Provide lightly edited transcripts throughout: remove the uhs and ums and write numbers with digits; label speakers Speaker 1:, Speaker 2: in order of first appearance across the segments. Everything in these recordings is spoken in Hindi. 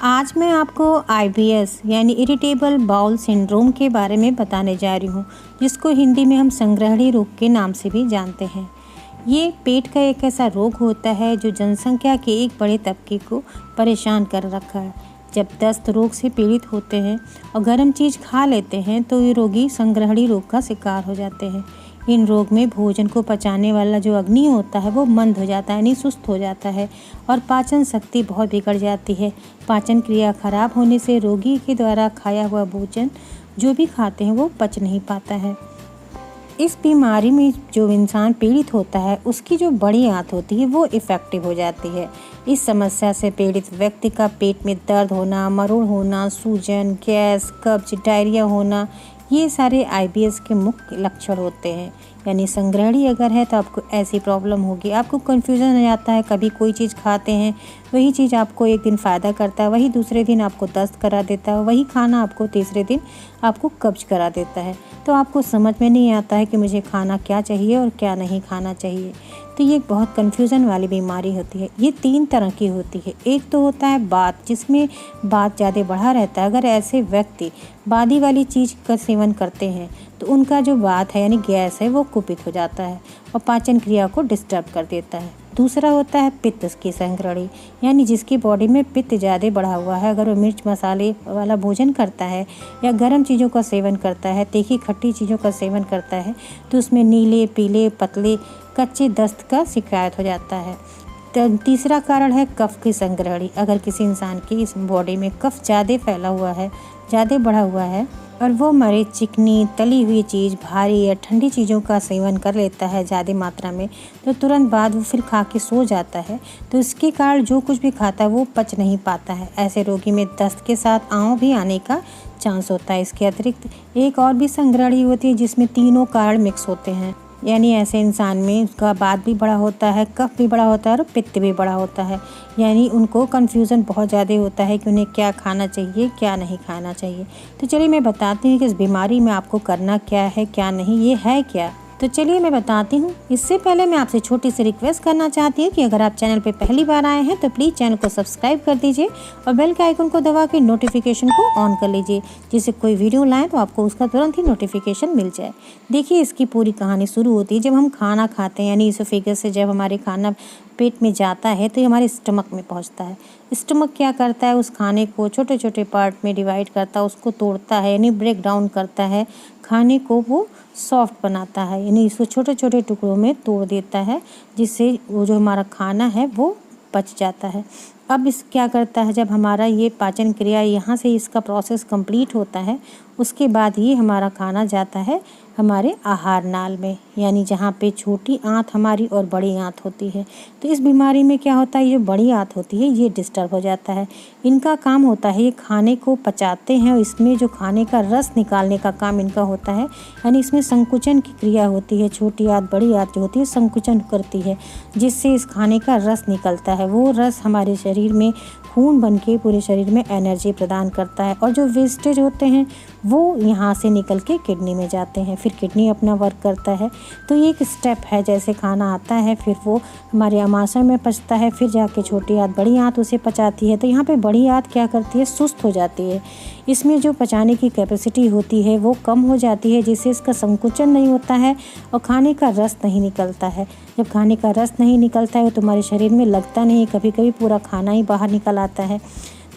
Speaker 1: आज मैं आपको IBS यानी इरिटेबल बाउल सिंड्रोम के बारे में बताने जा रही हूँ, जिसको हिंदी में हम संग्रहणी रोग के नाम से भी जानते हैं। ये पेट का एक ऐसा रोग होता है जो जनसंख्या के एक बड़े तबके को परेशान कर रखा है। जब दस्त रोग से पीड़ित होते हैं और गर्म चीज़ खा लेते हैं तो ये रोगी संग्रहणी रोग का शिकार हो जाते हैं। इन रोग में भोजन को पचाने वाला जो अग्नि होता है वो मंद हो जाता है, यानी सुस्त हो जाता है और पाचन शक्ति बहुत बिगड़ जाती है। पाचन क्रिया खराब होने से रोगी के द्वारा खाया हुआ भोजन जो भी खाते हैं वो पच नहीं पाता है। इस बीमारी में जो इंसान पीड़ित होता है उसकी जो बड़ी आंत होती है वो इफ़ेक्टिव हो जाती है। इस समस्या से पीड़ित व्यक्ति का पेट में दर्द होना, मरोड़ होना, सूजन, गैस, कब्ज, डायरिया होना, ये सारे IBS के मुख्य लक्षण होते हैं। यानी संग्रहणी अगर है तो आपको ऐसी प्रॉब्लम होगी। आपको कन्फ्यूज़न हो जाता है, कभी कोई चीज़ खाते हैं वही चीज़ आपको एक दिन फ़ायदा करता है, वही दूसरे दिन आपको दस्त करा देता है, वही खाना आपको तीसरे दिन आपको कब्ज करा देता है। तो आपको समझ में नहीं आता है कि मुझे खाना क्या चाहिए और क्या नहीं खाना चाहिए। तो ये बहुत कन्फ्यूज़न वाली बीमारी होती है। ये 3 तरह की होती है। एक तो होता है बात, जिसमें बात ज़्यादा बढ़ा रहता है। अगर ऐसे व्यक्ति बादी वाली चीज़ का सेवन करते हैं तो उनका जो बात है यानी गैस है वो कुपित हो जाता है और पाचन क्रिया को डिस्टर्ब कर देता है। दूसरा होता है पित्त की संग्रहणी, यानी जिसकी बॉडी में पित्त ज़्यादा बढ़ा हुआ है। अगर वो मिर्च मसाले वाला भोजन करता है या गर्म चीज़ों का सेवन करता है, तीखी खट्टी चीज़ों का सेवन करता है तो उसमें नीले, पीले, पतले, कच्चे दस्त का शिकायत हो जाता है। तीसरा कारण है कफ की संग्रहणी। अगर किसी इंसान की इस बॉडी में कफ ज़्यादा फैला हुआ है, ज़्यादा बढ़ा हुआ है और वो मरे चिकनी, तली हुई चीज़, भारी या ठंडी चीज़ों का सेवन कर लेता है ज़्यादा मात्रा में, तो तुरंत बाद वो फिर खा के सो जाता है, तो इसके कारण जो कुछ भी खाता है वो पच नहीं पाता है। ऐसे रोगी में दस्त के साथ आंव भी आने का चांस होता है। इसके अतिरिक्त एक और भी संग्रहणी होती है जिसमें तीनों कारण मिक्स होते हैं। यानी ऐसे इंसान में उसका बात भी बड़ा होता है, कफ भी बड़ा होता है और पित्त भी बड़ा होता है। यानी उनको कन्फ्यूज़न बहुत ज़्यादा होता है कि उन्हें क्या खाना चाहिए, क्या नहीं खाना चाहिए। तो चलिए मैं बताती हूँ कि इस बीमारी में आपको करना क्या है, क्या नहीं, ये है क्या। तो चलिए मैं बताती हूँ। इससे पहले मैं आपसे छोटी सी रिक्वेस्ट करना चाहती हूँ कि अगर आप चैनल पे पहली बार आए हैं तो प्लीज़ चैनल को सब्सक्राइब कर दीजिए और बेल के आइकन को दबा के नोटिफिकेशन को ऑन कर लीजिए, जिससे कोई वीडियो लाएँ तो आपको उसका तुरंत ही नोटिफिकेशन मिल जाए। देखिए, इसकी पूरी कहानी शुरू होती है जब हम खाना खाते हैं, यानी इसोफेगस से जब हमारे खाना पेट में जाता है तो ये हमारे स्टमक में पहुंचता है। स्टमक क्या करता है, उस खाने को छोटे छोटे पार्ट में डिवाइड करता है, उसको तोड़ता है यानी ब्रेक डाउन करता है, खाने को वो सॉफ्ट बनाता है, यानी इसको छोटे छोटे टुकड़ों में तोड़ देता है, जिससे वो जो हमारा खाना है वो पच जाता है। अब इस क्या करता है, जब हमारा ये पाचन क्रिया यहाँ से इसका प्रोसेस कंप्लीट होता है, उसके बाद ही हमारा खाना जाता है हमारे आहार नाल में, यानी जहाँ पे छोटी आंत हमारी और बड़ी आंत होती है। तो इस बीमारी में क्या होता है, ये जो बड़ी आंत होती है ये डिस्टर्ब हो जाता है। इनका काम होता है ये खाने को पचाते हैं और इसमें जो खाने का रस निकालने का काम इनका होता है, यानी इसमें संकुचन की क्रिया होती है। छोटी आंत बड़ी आंत जो होती है संकुचन करती है, जिससे इस खाने का रस निकलता है। वो रस हमारे शरीर में खून बन के पूरे शरीर में एनर्जी प्रदान करता है और जो वेस्टेज होते हैं वो यहाँ से निकल के किडनी में जाते हैं, फिर किडनी अपना वर्क करता है। तो ये एक स्टेप है, जैसे खाना आता है फिर वो हमारे आमाशय में पचता है, फिर जाके छोटी आंत बड़ी आंत उसे पचाती है। तो यहाँ पे बड़ी आंत क्या करती है, सुस्त हो जाती है। इसमें जो पचाने की कैपेसिटी होती है वो कम हो जाती है, जिससे इसका संकुचन नहीं होता है और खाने का रस नहीं निकलता है। जब खाने का रस नहीं निकलता है तो तुम्हारे शरीर में लगता नहीं, कभी कभी पूरा खाना ही बाहर निकल आता है।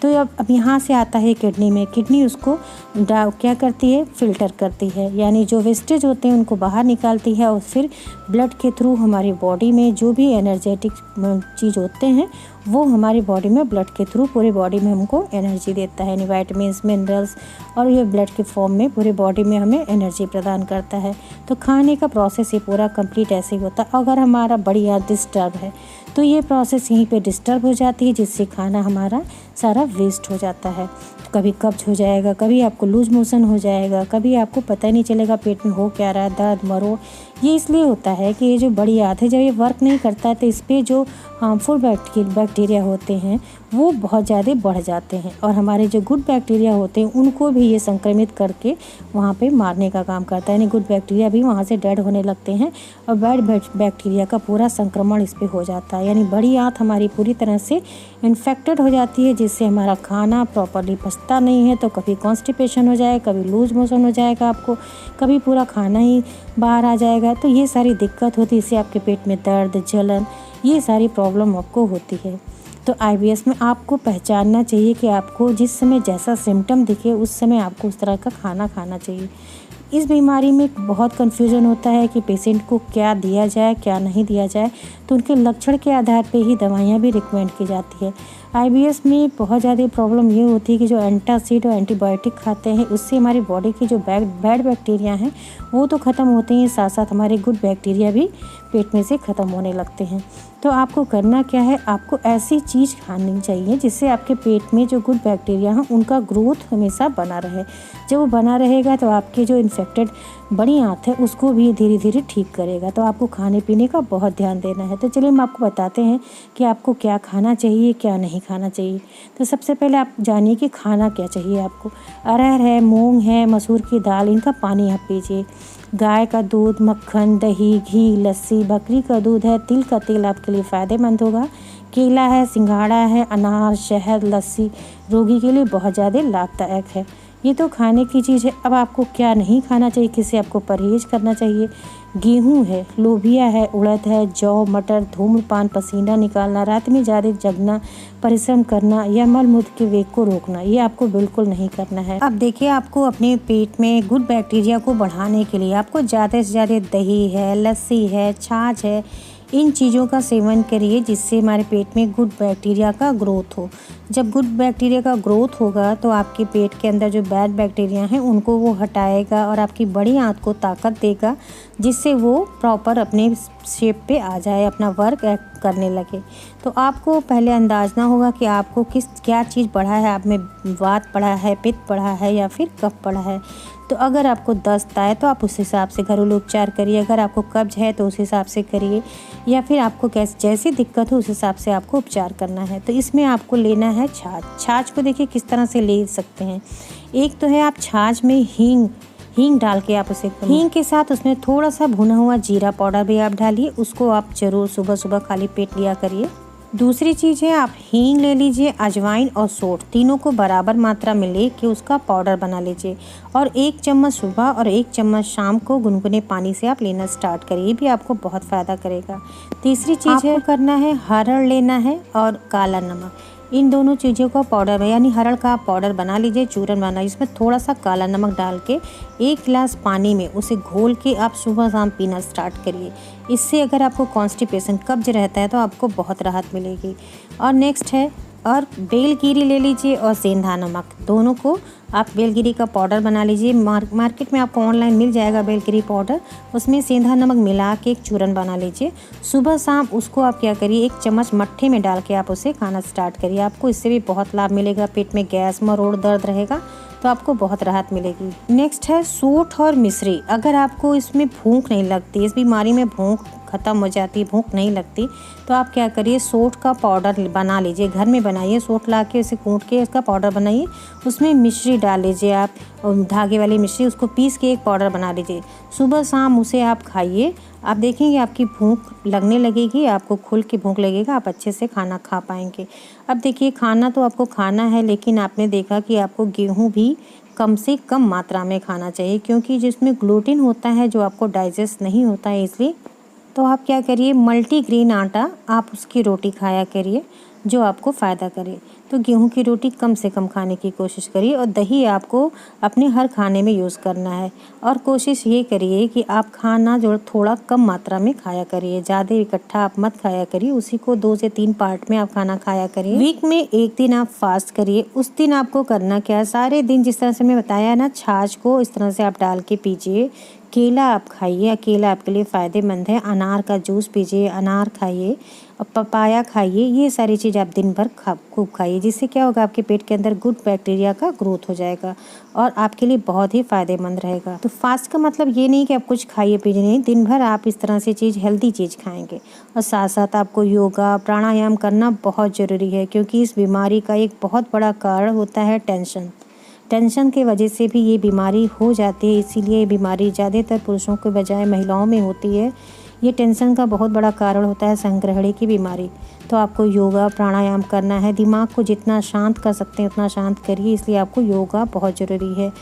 Speaker 1: तो अब यहाँ से आता है किडनी में। किडनी उसको क्या करती है, फ़िल्टर करती है, यानी जो वेस्टेज होते हैं उनको बाहर निकालती है और फिर ब्लड के थ्रू हमारी बॉडी में जो भी एनर्जेटिक चीज़ होते हैं वो हमारी बॉडी में ब्लड के थ्रू पूरे बॉडी में हमको एनर्जी देता है, यानी विटामिन्स, मिनरल्स, और ये ब्लड के फॉर्म में पूरे बॉडी में हमें एनर्जी प्रदान करता है। तो खाने का प्रोसेस ये पूरा कंप्लीट ऐसे ही होता है। अगर हमारा बड़ी आंत डिस्टर्ब है तो ये प्रोसेस यहीं पे डिस्टर्ब हो जाती है, जिससे खाना हमारा सारा वेस्ट हो जाता है। तो कभी कब्ज हो जाएगा, कभी आपको लूज मोशन हो जाएगा, कभी आपको पता ही नहीं चलेगा पेट में हो क्या रहा है, दर्द, मरोड़, ये इसलिए होता है कि ये जो बड़ी आंत है जब ये वर्क नहीं करता तो इस पर जो हार्मफुल बैक्टीरिया होते हैं वो बहुत ज़्यादा बढ़ जाते हैं और हमारे जो गुड बैक्टीरिया होते हैं उनको भी ये संक्रमित करके वहाँ पे मारने का काम करता है। यानी गुड बैक्टीरिया भी वहाँ से डेड होने लगते हैं और बैड बैक्टीरिया का पूरा संक्रमण इस पर हो जाता है। यानी बड़ी आंत हमारी पूरी तरह से इन्फेक्टेड हो जाती है, जिससे हमारा खाना प्रॉपरली पचता नहीं है। तो कभी कॉन्स्टिपेशन हो जाए, कभी लूज मोशन हो जाएगा आपको, कभी पूरा खाना ही बाहर आ जाएगा। तो ये सारी दिक्कत होती है, इससे आपके पेट में दर्द, जलन, ये सारी प्रॉब्लम आपको होती है। तो IBS में आपको पहचानना चाहिए कि आपको जिस समय जैसा सिम्टम दिखे उस समय आपको उस तरह का खाना खाना चाहिए। इस बीमारी में बहुत कन्फ्यूज़न होता है कि पेशेंट को क्या दिया जाए, क्या नहीं दिया जाए, तो उनके लक्षण के आधार पे ही दवाइयाँ भी रिकमेंड की जाती है। IBS में बहुत ज़्यादा प्रॉब्लम ये होती है कि जो एंटासिड और एंटीबायोटिक खाते हैं उससे हमारी बॉडी के जो बैड बैक्टीरिया हैं वो तो ख़त्म होते हैं, साथ साथ हमारे गुड बैक्टीरिया भी पेट में से ख़त्म होने लगते हैं। तो आपको करना क्या है, आपको ऐसी चीज़ खानी चाहिए जिससे आपके पेट में जो गुड बैक्टीरिया हैं उनका ग्रोथ हमेशा बना रहे। जब वो बना रहेगा तो आपके जो इन्फेक्टेड बड़ी आंत है उसको भी धीरे धीरे ठीक करेगा। तो आपको खाने पीने का बहुत ध्यान देना है। तो चलिए हम आपको बताते हैं कि आपको क्या खाना चाहिए, क्या नहीं खाना चाहिए। तो सबसे पहले आप जानिए कि खाना क्या चाहिए आपको। अरहर है, मूंग है, मसूर की दाल, इनका पानी आप पीजिए। गाय का दूध, मक्खन, दही, घी, लस्सी, बकरी का दूध है, तिल का तेल आपके लिए फ़ायदेमंद होगा। केला है, सिंघाड़ा है, अनार, शहद, लस्सी रोगी के लिए बहुत ज़्यादा लाभदायक है। ये तो खाने की चीज़ है। अब आपको क्या नहीं खाना चाहिए, किससे आपको परहेज़ करना चाहिए। गेहूँ है, लोबिया है, उड़द है, जौ, मटर, धूम्रपान, पसीना निकालना, रात में ज़्यादा जगना, परिश्रम करना या मल मूत्र के वेग को रोकना, ये आपको बिल्कुल नहीं करना है। अब देखिए, आपको अपने पेट में गुड बैक्टीरिया को बढ़ाने के लिए आपको ज़्यादा से ज़्यादा दही है, लस्सी है, छाछ है, इन चीज़ों का सेवन करिए जिससे हमारे पेट में गुड बैक्टीरिया का ग्रोथ हो। जब गुड बैक्टीरिया का ग्रोथ होगा तो आपके पेट के अंदर जो बैड बैक्टीरिया हैं उनको वो हटाएगा और आपकी बड़ी आंत को ताकत देगा, जिससे वो प्रॉपर अपने शेप पे आ जाए, अपना वर्क करने लगे। तो आपको पहले अंदाज़ ना होगा कि आपको क्या चीज़ बढ़ा है, आप में वात बढ़ा है, पित्त बढ़ा है या फिर कफ बढ़ा है। तो अगर आपको दस्त आए तो आप उस हिसाब से घरेलू उपचार करिए, अगर आपको कब्ज है तो उस हिसाब से करिए, या फिर आपको जैसी दिक्कत हो उस हिसाब से आपको उपचार करना है। तो इसमें आपको लेना है छाछ को देखिए किस तरह से ले सकते हैं। एक तो है आप छाछ में हींग डाल के आप उसे, हींग के साथ उसमें थोड़ा सा भुना हुआ जीरा पाउडर भी आप डालिए, उसको आप ज़रूर सुबह सुबह खाली पेट लिया करिए। दूसरी चीज़ है आप हींग ले लीजिए, अजवाइन और सौंठ तीनों को बराबर मात्रा में लेके उसका पाउडर बना लीजिए और 1 चम्मच सुबह और 1 चम्मच शाम को गुनगुने पानी से आप लेना स्टार्ट करिए, भी आपको बहुत फ़ायदा करेगा। तीसरी चीज़ है करना है हरड़ लेना है और काला नमक, इन दोनों चीज़ों का पाउडर यानी हरड़ का पाउडर बना लीजिए, चूरन बना, इसमें थोड़ा सा काला नमक डाल के 1 गिलास पानी में उसे घोल के आप सुबह शाम पीना स्टार्ट करिए। इससे अगर आपको कॉन्स्टिपेशन कब्ज रहता है तो आपको बहुत राहत मिलेगी। और नेक्स्ट है और बेलगिरी ले लीजिए और सेंधा नमक, दोनों को आप बेलगिरी का पाउडर बना लीजिए। मार्केट में आपको ऑनलाइन मिल जाएगा बेलगिरी पाउडर, उसमें सेंधा नमक मिला के एक चूरन बना लीजिए। सुबह शाम उसको आप क्या करिए 1 चम्मच मट्ठे में डाल के आप उसे खाना स्टार्ट करिए, आपको इससे भी बहुत लाभ मिलेगा। पेट में गैस, मरोड़, दर्द रहेगा तो आपको बहुत राहत मिलेगी। नेक्स्ट है सूंठ और मिश्री, अगर आपको इसमें भूख नहीं लगती, इस बीमारी में भूख ख़त्म हो जाती है, भूख नहीं लगती, तो आप क्या करिए सूंठ का पाउडर बना लीजिए, घर में बनाइए, सूंठ ला के उसे कूट के इसका पाउडर बनाइए, उसमें मिश्री डाल लीजिए आप, धागे वाली मिश्री, उसको पीस के एक पाउडर बना लीजिए। सुबह शाम उसे आप खाइए, आप देखेंगे आपकी भूख लगने लगेगी, आपको खुल के भूख लगेगा, आप अच्छे से खाना खा पाएंगे। अब देखिए खाना तो आपको खाना है, लेकिन आपने देखा कि आपको गेहूँ भी कम से कम मात्रा में खाना चाहिए, क्योंकि जिसमें ग्लूटेन होता है जो आपको डाइजेस्ट नहीं होता है। इसलिए तो आप क्या करिए मल्टीग्रेन आटा आप उसकी रोटी खाया करिए जो आपको फ़ायदा करे। तो गेहूं की रोटी कम से कम खाने की कोशिश करिए और दही आपको अपने हर खाने में यूज़ करना है। और कोशिश ये करिए कि आप खाना जो थोड़ा कम मात्रा में खाया करिए, ज़्यादा इकट्ठा आप मत खाया करिए, उसी को 2 से 3 पार्ट में आप खाना खाया करिए। वीक में 1 दिन आप फास्ट करिए, उस दिन आपको करना क्या है, सारे दिन जिस तरह से मैं बताया ना, छाछ को इस तरह से आप डाल के पीजिए, केला आप खाइए, केला आपके लिए फ़ायदेमंद है, अनार का जूस पीजिए, अनार खाइए, और पपाया खाइए। ये सारी चीज़ आप दिन भर खूब खाइए, जिससे क्या होगा, आपके पेट के अंदर गुड बैक्टीरिया का ग्रोथ हो जाएगा और आपके लिए बहुत ही फ़ायदेमंद रहेगा। तो फास्ट का मतलब ये नहीं कि आप कुछ खाइए पीजिए नहीं, दिन भर आप इस तरह से चीज़ हेल्दी चीज़ खाएंगे। और साथ साथ आपको योगा प्राणायाम करना बहुत ज़रूरी है, क्योंकि इस बीमारी का एक बहुत बड़ा कारण होता है टेंशन। टेंशन की वजह से भी ये बीमारी हो जाती है, इसीलिए ये बीमारी ज़्यादातर पुरुषों के बजाय महिलाओं में होती है। ये टेंशन का बहुत बड़ा कारण होता है संग्रहणी की बीमारी। तो आपको योगा प्राणायाम करना है, दिमाग को जितना शांत कर सकते हैं उतना शांत करिए, इसलिए आपको योगा बहुत ज़रूरी है।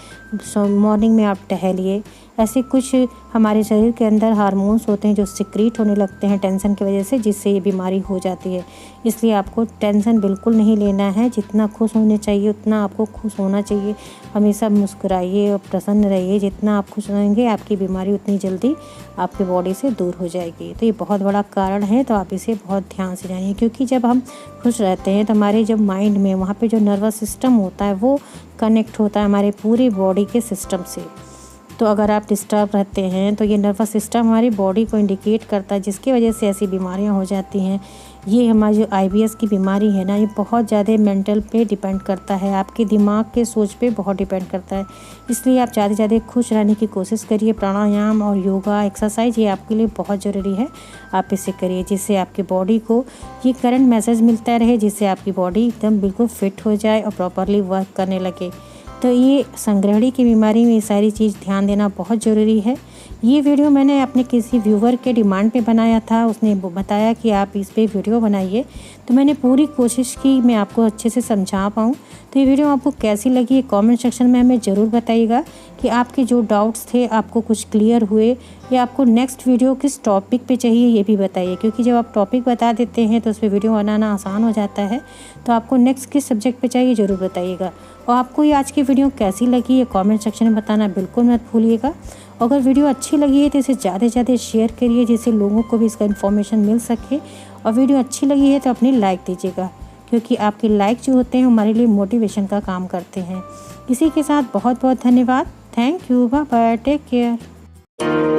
Speaker 1: मॉर्निंग में आप टहलिए। ऐसे कुछ हमारे शरीर के अंदर हार्मोन्स होते हैं जो सिक्रीट होने लगते हैं टेंशन की वजह से, जिससे ये बीमारी हो जाती है। इसलिए आपको टेंशन बिल्कुल नहीं लेना है, जितना खुश होने चाहिए उतना आपको खुश होना चाहिए। हमेशा मुस्कुराइए और प्रसन्न रहिए, जितना आप खुश रहेंगे आपकी बीमारी उतनी जल्दी आपके बॉडी से दूर हो जाएगी। तो ये बहुत बड़ा कारण है, तो आप इसे बहुत ध्यान से जानिए, क्योंकि जब हम खुश रहते हैं तो हमारे जब माइंड में वहाँ पे जो नर्वस सिस्टम होता है वो कनेक्ट होता है हमारे पूरी बॉडी के सिस्टम से। तो अगर आप डिस्टर्ब रहते हैं तो ये नर्वस सिस्टम हमारी बॉडी को इंडिकेट करता है, जिसकी वजह से ऐसी बीमारियां हो जाती हैं। ये हमारी जो IBS की बीमारी है ना, ये बहुत ज़्यादा मेंटल पे डिपेंड करता है, आपके दिमाग के सोच पे बहुत डिपेंड करता है। इसलिए आप ज़्यादा से ज़्यादा खुश रहने की कोशिश करिए। प्राणायाम और योगा एक्सरसाइज ये आपके लिए बहुत ज़रूरी है, आप इसे करिए, जिससे आपकी बॉडी को ये करंट मैसेज मिलता रहे, जिससे आपकी बॉडी एकदम बिल्कुल फिट हो जाए और प्रॉपरली वर्क करने लगे। तो ये संग्रहणी की बीमारी में ये सारी चीज़ ध्यान देना बहुत ज़रूरी है। ये वीडियो मैंने अपने किसी व्यूवर के डिमांड पे बनाया था, उसने बताया कि आप इस पे वीडियो बनाइए, तो मैंने पूरी कोशिश की मैं आपको अच्छे से समझा पाऊँ। तो ये वीडियो आपको कैसी लगी कमेंट सेक्शन में हमें ज़रूर बताइएगा कि आपके जो डाउट्स थे आपको कुछ क्लियर हुए, या आपको नेक्स्ट वीडियो किस टॉपिक पे चाहिए ये भी बताइए, क्योंकि जब आप टॉपिक बता देते हैं तो उस पर वीडियो बनाना आसान हो जाता है। तो आपको नेक्स्ट किस सब्जेक्ट पे चाहिए ज़रूर बताइएगा। और आपको ये आज की वीडियो कैसी लगी ये कमेंट सेक्शन में बताना बिल्कुल मत भूलिएगा। अगर वीडियो अच्छी लगी है तो इसे ज़्यादा से ज़्यादा शेयर करिए, जिससे लोगों को भी इसका इन्फॉर्मेशन मिल सके। और वीडियो अच्छी लगी है तो अपनी लाइक दीजिएगा, क्योंकि आपके लाइक जो होते हैं हमारे लिए मोटिवेशन का काम करते हैं। इसी के साथ बहुत बहुत धन्यवाद। Thank you, bye bye, take care.